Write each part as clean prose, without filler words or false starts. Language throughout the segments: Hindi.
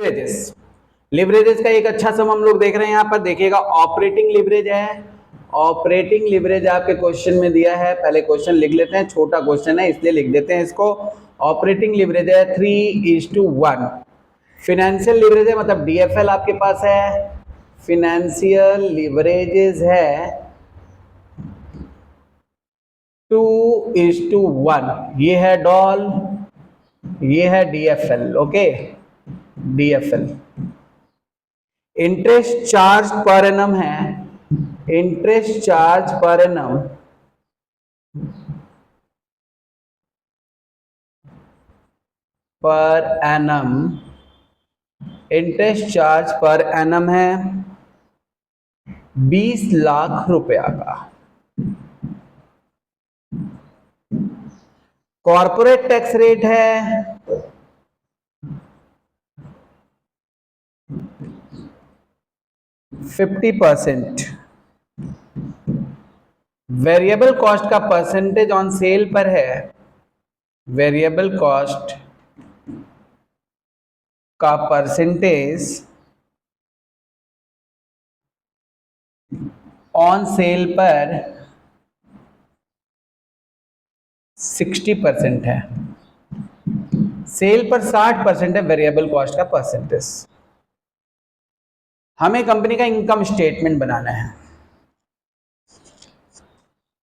लिवरेजेस, लिवरेजेस का एक अच्छा सम हम लोग देख रहे हैं यहाँ पर, देखिएगा ऑपरेटिंग लिवरेज है। ऑपरेटिंग लिवरेज आपके क्वेश्चन में दिया है, पहले क्वेश्चन लिख लेते हैं, छोटा क्वेश्चन है इसलिए लिख देते हैं इसको। ऑपरेटिंग लिवरेज है 3:1। फिनेंशियल लिवरेज है मतलब डीएफएल आपके पास है, फिनेंशियल लिवरेजेस है 2:1। ये है डॉल, ये है DFL. Okay, DFL. Interest charge per annum है, interest charge per annum interest charge per annum है 20 लाख रुपया का। कॉर्पोरेट टैक्स रेट है 50%। वेरिएबल कॉस्ट का परसेंटेज ऑन सेल पर है, वेरिएबल कॉस्ट का परसेंटेज ऑन सेल पर 60% है, सेल पर 60% है वेरिएबल कॉस्ट का परसेंटेज। हमें कंपनी का इनकम स्टेटमेंट बनाना है,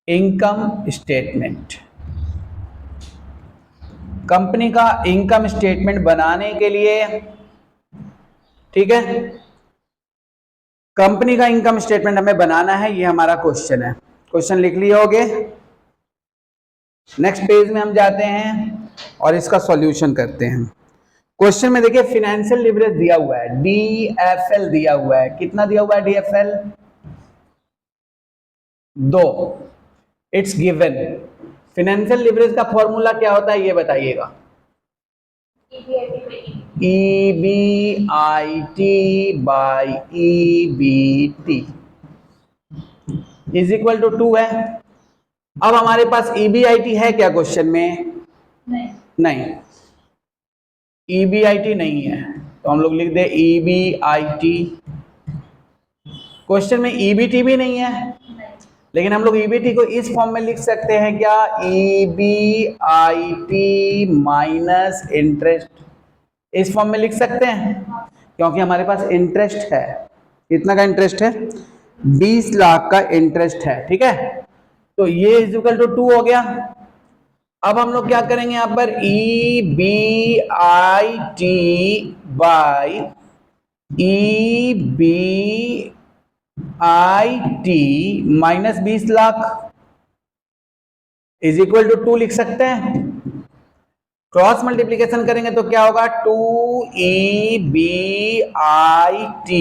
इनकम स्टेटमेंट। कंपनी का इनकम स्टेटमेंट बनाने के लिए, ठीक है, कंपनी का इनकम स्टेटमेंट हमें बनाना है, ये हमारा क्वेश्चन है। क्वेश्चन लिख लिए होगे। नेक्स्ट पेज में हम जाते हैं और इसका सॉल्यूशन करते हैं। क्वेश्चन में देखिए फिनेंशियल लिवरेज दिया हुआ है, डीएफएल दिया हुआ है। कितना दिया हुआ है DFL? 2। It's given. Financial leverage का फॉर्मूला क्या होता है ये बताइएगा। EBIT by EBT is equal to 2 है। अब हमारे पास EBIT है क्या क्वेश्चन में? नहीं, EBIT नहीं है, तो हम लोग लिख दे EBIT। क्वेश्चन में EBT भी नहीं है, लेकिन हम लोग EBT को इस फॉर्म में लिख सकते हैं क्या? EBIT माइनस इंटरेस्ट, इस फॉर्म में लिख सकते हैं, क्योंकि हमारे पास इंटरेस्ट है। कितना का इंटरेस्ट है? 20 लाख का इंटरेस्ट है, ठीक है। तो ये इज इक्वल टू 2 हो गया। अब हम लोग क्या करेंगे यहां पर? EBIT by EBIT minus 20 lakh is equal to 2 लिख सकते हैं। क्रॉस मल्टीप्लीकेशन करेंगे तो क्या होगा? 2EBIT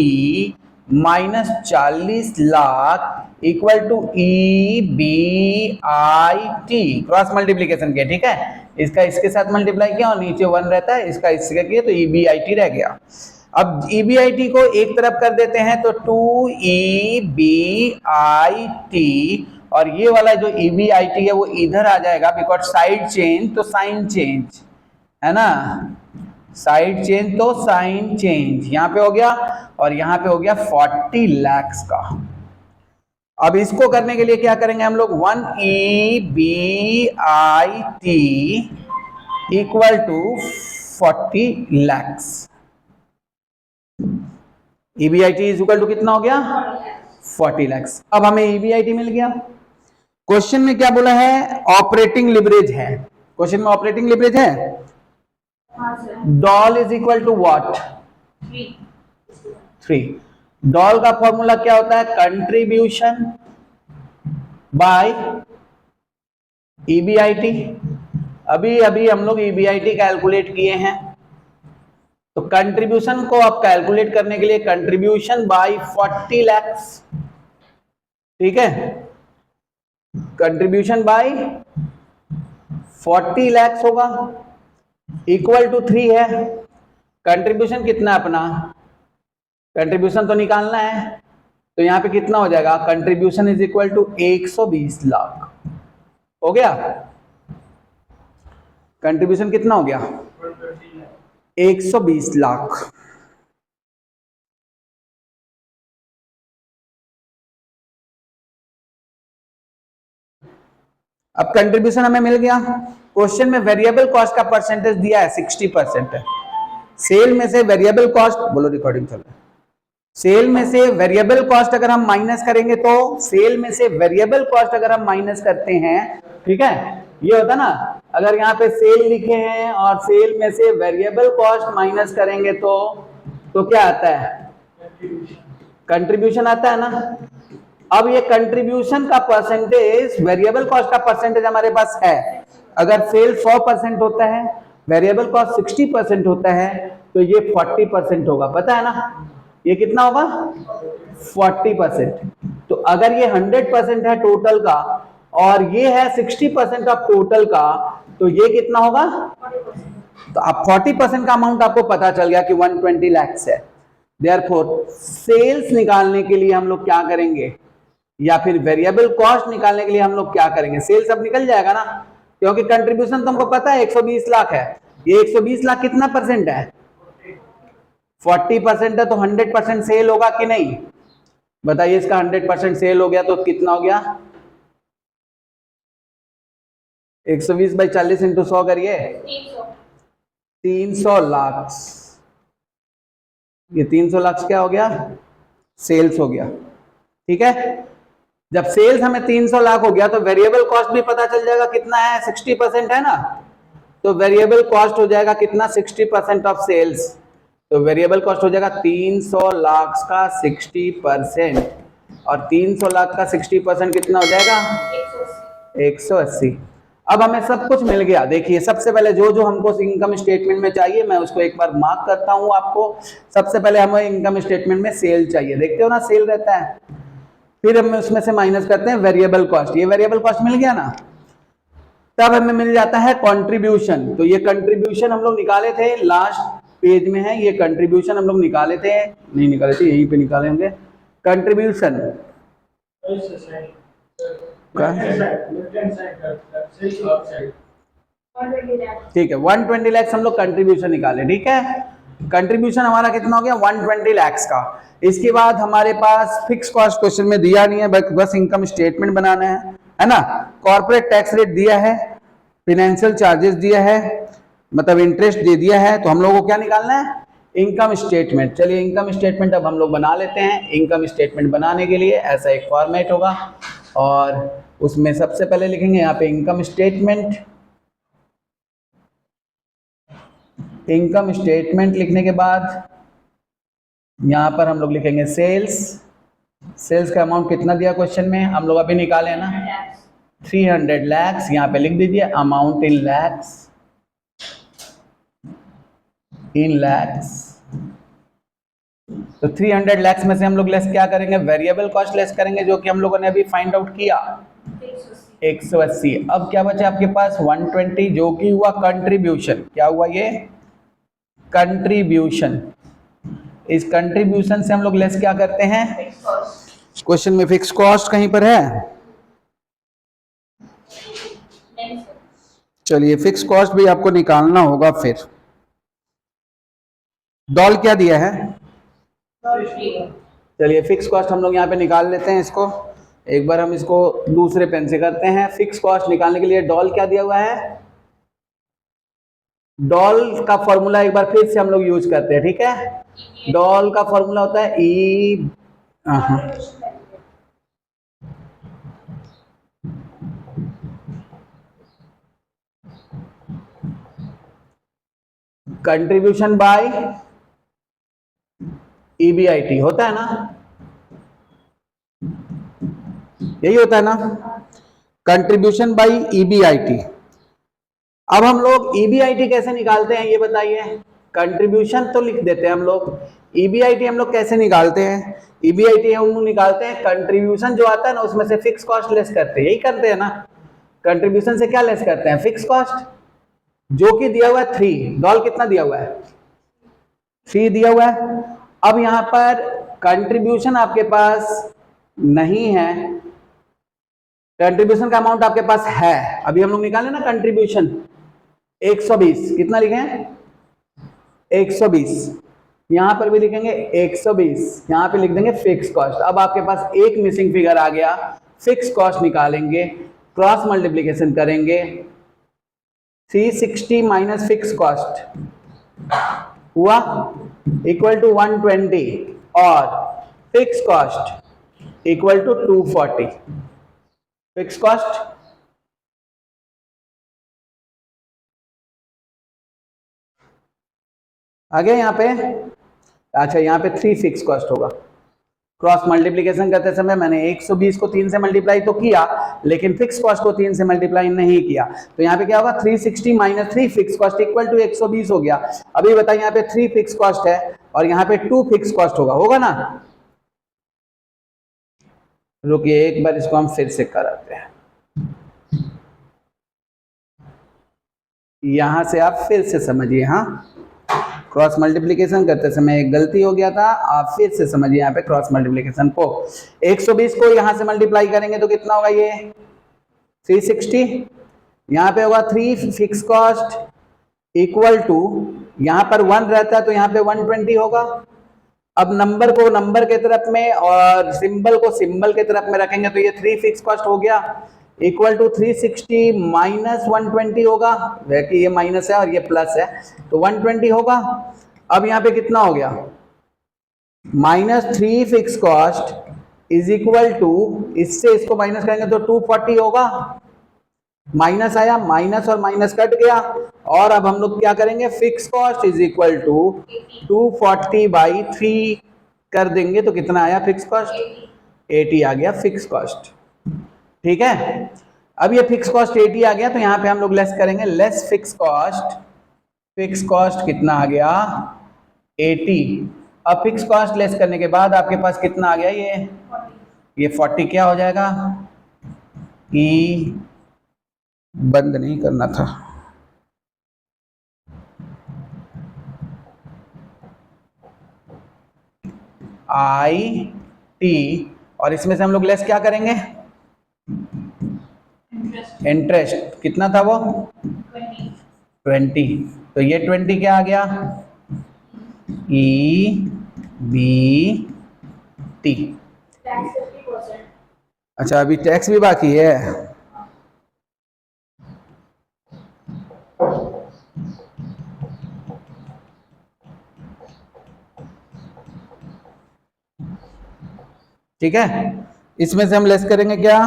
minus 40 lakh equal to EBIT। Cross multiplication किया, ठीक है, इसका इसके साथ मल्टीप्लाई किया और नीचे 1 रहता है, इसका इससे किया तो EBIT रह गया। अब EBIT को एक तरफ कर देते हैं तो 2EBIT, और ये वाला जो EBIT है वो इधर आ जाएगा, बिकॉज साइड चेंज तो साइन चेंज है ना, साइड चेंज तो साइन चेंज यहां पे हो गया, और यहां पे हो गया 40 लाख का। अब इसको करने के लिए क्या करेंगे हम लोग? 1EBIT equal to 40 lakh. EBIT is equal to कितना हो गया? 40 लाख। अब हमें EBIT मिल गया। क्वेश्चन में क्या बोला है? ऑपरेटिंग लिवरेज है। क्वेश्चन में ऑपरेटिंग लिवरेज है। DOL is equal to what? 3। DOL का फॉर्मूला क्या होता है? Contribution by EBIT। अभी अभी हम लोग EBIT कैलकुलेट किए हैं, तो कंट्रीब्यूशन को आप कैलकुलेट करने के लिए कंट्रीब्यूशन बाय 40 लाख, ठीक है, कंट्रीब्यूशन बाय 40 लाख होगा, इक्वल टू 3 है। कंट्रीब्यूशन कितना अपना? कंट्रीब्यूशन तो निकालना है, तो यहां पे कितना हो जाएगा? Contribution is equal to 120 lakh हो गया। कंट्रीब्यूशन कितना हो गया? 120 लाख। अब कंट्रीब्यूशन हमें मिल गया। क्वेश्चन में वेरिएबल कॉस्ट का परसेंटेज दिया है 60% है। सेल में से वेरिएबल कॉस्ट, बोलो रिकॉर्डिंग चल रहा है, सेल में से वेरिएबल कॉस्ट अगर हम माइनस करेंगे तो सेल में से वेरिएबल कॉस्ट अगर हम माइनस करते हैं, ठीक है, ये होता ना, अगर यहाँ पे सेल लिखे हैं और सेल में से वेरिएबल कॉस्ट माइनस करेंगे तो क्या आता है, कंट्रीब्यूशन आता है ना। अब ये कंट्रीब्यूशन का परसेंटेज, वेरिएबल कॉस्ट का परसेंटेज हमारे पास है, अगर सेल 100% होता है, वेरिएबल कॉस्ट 60% होता है, तो ये 40% होगा, पता है ना, ये कितना होगा 40%। तो अगर ये 100% है टोटल का और ये है 60% ऑफ टोटल का, तो ये कितना होगा, तो अब 40% का अमाउंट आपको पता चल गया कि 120 लाख है। देयरफॉर सेल्स निकालने के लिए हम लोग क्या करेंगे, या फिर वेरिएबल कॉस्ट निकालने के लिए हम लोग क्या करेंगे, सेल्स अब निकल जाएगा ना, क्योंकि कंट्रीब्यूशन तुमको पता है 120 लाख है, ये 120 लाख कितना परसेंट है, 40% है, तो 100% सेल होगा कि नहीं, बताइए, इसका 100% सेल हो गया तो कितना हो गया, 120 बाई 40 इंटू 100 करिए, 300 लाख, ये 300 लाख क्या हो गया, सेल्स हो गया, ठीक है। जब सेल्स हमें 300 लाख हो गया तो वेरिएबल कॉस्ट भी पता चल जाएगा कितना है, 60% है ना, तो वेरिएबल कॉस्ट हो जाएगा कितना, 60% ऑफ सेल्स, तो वेरिएबल कॉस्ट हो जाएगा 300 लाख का 60%, और 300 लाख का 60% कितना हो जाएगा, 180। अब हमें सब कुछ मिल गया। देखिए सबसे पहले जो जो हमको इनकम स्टेटमेंट में चाहिए, मैं उसको एक बार मार्क करता हूं आपको। सबसे पहले हमें इनकम स्टेटमेंट में सेल चाहिए, देखते हो ना सेल रहता है, फिर हम उसमें से माइनस करते हैं वेरिएबल कॉस्ट, ये वेरिएबल कॉस्ट मिल गया ना, तब हमें मिल जाता है कंट्रीब्यूशन। तो ये कंट्रीब्यूशन हम लोग निकाले थे, लास्ट पेज में है, ये कंट्रीब्यूशन हम लोग निकाले थे, नहीं निकाले थे, यहीं पे निकाले होंगे कंट्रीब्यूशन, ठीक है, 120 लाख हम लोग कंट्रीब्यूशन निकाले, ठीक है, कंट्रीब्यूशन हमारा कितना हो गया 120 लाख का। इसके बाद हमारे पास फिक्स कॉस्ट क्वेश्चन में दिया नहीं है, बस इनकम स्टेटमेंट बनाना है ना। कॉर्पोरेट टैक्स रेट दिया है, फाइनेंशियल चार्जेस दिया है, मतलब इंटरेस्ट दे दिया है, तो हम लोगों को क्या निकालना है, इनकम स्टेटमेंट। चलिए इनकम स्टेटमेंट अब हम लोग बना लेते हैं। इनकम स्टेटमेंट बनाने के लिए ऐसा एक फॉर्मेट होगा और उसमें सबसे पहले लिखेंगे यहाँ पे इनकम स्टेटमेंट। इनकम स्टेटमेंट लिखने के बाद यहाँ पर हम लोग लिखेंगे सेल्स। सेल्स का अमाउंट कितना दिया क्वेश्चन में, हम लोग अभी निकाले हैं ना 300 लाख, यहाँ पे लिख दीजिए अमाउंट इन लैक्स, इन लैक्स। तो 300 लाख में से हम लोग लेस क्या करेंगे, वेरिएबल कॉस्ट लेस करेंगे, जो कि हम लोगों ने अभी फाइंड आउट किया 180। अब क्या बचा आपके पास 120, जो कि हुआ कंट्रीब्यूशन। क्या हुआ ये कंट्रीब्यूशन। इस कंट्रीब्यूशन से हम लोग लेस क्या करते हैं, क्वेश्चन में फिक्स कॉस्ट कहीं पर है, चलिए फिक्स कॉस्ट भी आपको निकालना होगा। फिर डॉल क्या दिया है, चलिए फिक्स कॉस्ट हम लोग यहाँ पे निकाल लेते हैं। इसको एक बार हम इसको दूसरे पेन से करते हैं। फिक्स कॉस्ट निकालने के लिए डॉल क्या दिया हुआ है, डॉल का फॉर्मूला एक बार फिर से हम लोग यूज करते हैं, ठीक है। डॉल का फॉर्मूला होता है ई, कंट्रीब्यूशन बाय ईबीआईटी होता है ना, यही होता है ना, कंट्रीब्यूशन बाय ईबीआईटी। अब हम लोग ईबीआईटी कैसे निकालते हैं ये बताइए। कंट्रीब्यूशन तो लिख देते हैं हम लोग, ईबीआईटी हम लोग कैसे निकालते हैं। ईबीआईटी हम लोग निकालते हैं कंट्रीब्यूशन जो आता है ना उसमें से फिक्स कॉस्ट लेस करते हैं, यही करते हैं ना। कंट्रीब्यूशन से क्या लेस करते हैं, फिक्स कॉस्ट, जो कि दिया हुआ है 3। डॉल कितना दिया हुआ है 3 दिया हुआ है। अब यहां पर कंट्रीब्यूशन आपके पास नहीं है, कंट्रीब्यूशन का अमाउंट आपके पास है, अभी हम लोग निकाले ना कंट्रीब्यूशन 120, कितना लिखे हैं 120, यहां पर भी लिखेंगे 120, यहां पे लिख देंगे फिक्स कॉस्ट। अब आपके पास एक मिसिंग फिगर आ गया, फिक्स कॉस्ट निकालेंगे। क्रॉस मल्टीप्लीकेशन करेंगे 360 माइनस फिक्स कॉस्ट हुआ इक्वल टू 120 और fix cost equal to 240। Fix cost आगे यहाँ पे, अच्छा यहाँ पे 3 फिक्स कॉस्ट होगा। क्रॉस मल्टीप्लीकेशन करते समय मैंने 120 को 3 से मल्टीप्लाई तो किया, लेकिन फिक्स कॉस्ट को 3 से मल्टीप्लाई नहीं किया, तो यहाँ पे क्या होगा 360 minus 3 fix cost equal to 120 हो गया। अभी बताइए यहाँ पे 3 फिक्स कॉस्ट है और यहाँ पे 2 फिक्स कॉस्ट होगा ना। रुकिए एक बार इसको हम फिर से कराते हैं, यहां से आप फिर से समझिए। हाँ, क्रॉस मल्टीप्लिकेशन करते समय एक गलती हो गया था, आप फिर से समझिए यहाँ पे क्रॉस मल्टीप्लिकेशन को। 120 को यहां से मल्टीप्लाई करेंगे तो कितना होगा, ये 360, यहाँ पे होगा 3 फिक्स कॉस्ट इक्वल टू, यहाँ पर 1 रहता है तो यहाँ पे 120 होगा। अब नंबर को नंबर के तरफ में और सिंबल को सिंबल के तरफ में रखेंगे तो ये 3 फिक्स कॉस्ट हो गया इक्वल टू 360 माइनस 120 होगा, वैसे ये माइनस है और ये प्लस है तो 120 होगा। अब यहाँ पे कितना हो गया, minus 3 fix cost is equal to, इससे इसको माइनस करेंगे तो 240 होगा। माइनस आया, माइनस और माइनस कट गया, और अब हम लोग क्या करेंगे, fix cost is equal to 240 by 3 कर देंगे तो कितना आया फिक्स कॉस्ट, 80 आ गया फिक्स कॉस्ट। ठीक है, अब ये फिक्स कॉस्ट 80 आ गया तो यहाँ पे हम लोग लेस करेंगे, less fix cost, fix cost कितना आ गया 80। अब फिक्स कॉस्ट लेस करने के बाद आपके पास कितना आ गया, ये 40 क्या हो जाएगा, ई बंद नहीं करना था, आई टी, और इसमें से हम लोग लेस क्या करेंगे, इंटरेस्ट कितना था वो 20, तो ये 20 क्या आ गया, ई बी टी। अच्छा अभी टैक्स भी बाकी है, ठीक है। इसमें से हम लेस करेंगे क्या,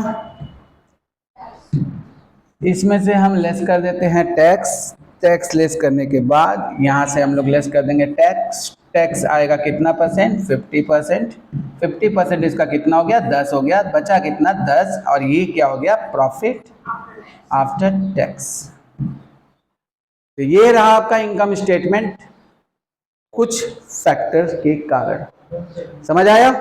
इसमें से हम लेस कर देते हैं टैक्स, टैक्स लेस करने के बाद यहाँ से हम लोग लेस कर देंगे टैक्स, टैक्स आएगा कितना परसेंट, 50%, 50% इसका कितना हो गया 10 हो गया, बचा कितना 10, और ये क्या हो गया प्रॉफिट आफ्टर टैक्स। तो ये रहा आपका इनकम स्टेटमेंट कुछ फैक्टर्स के कारण, समझ आया।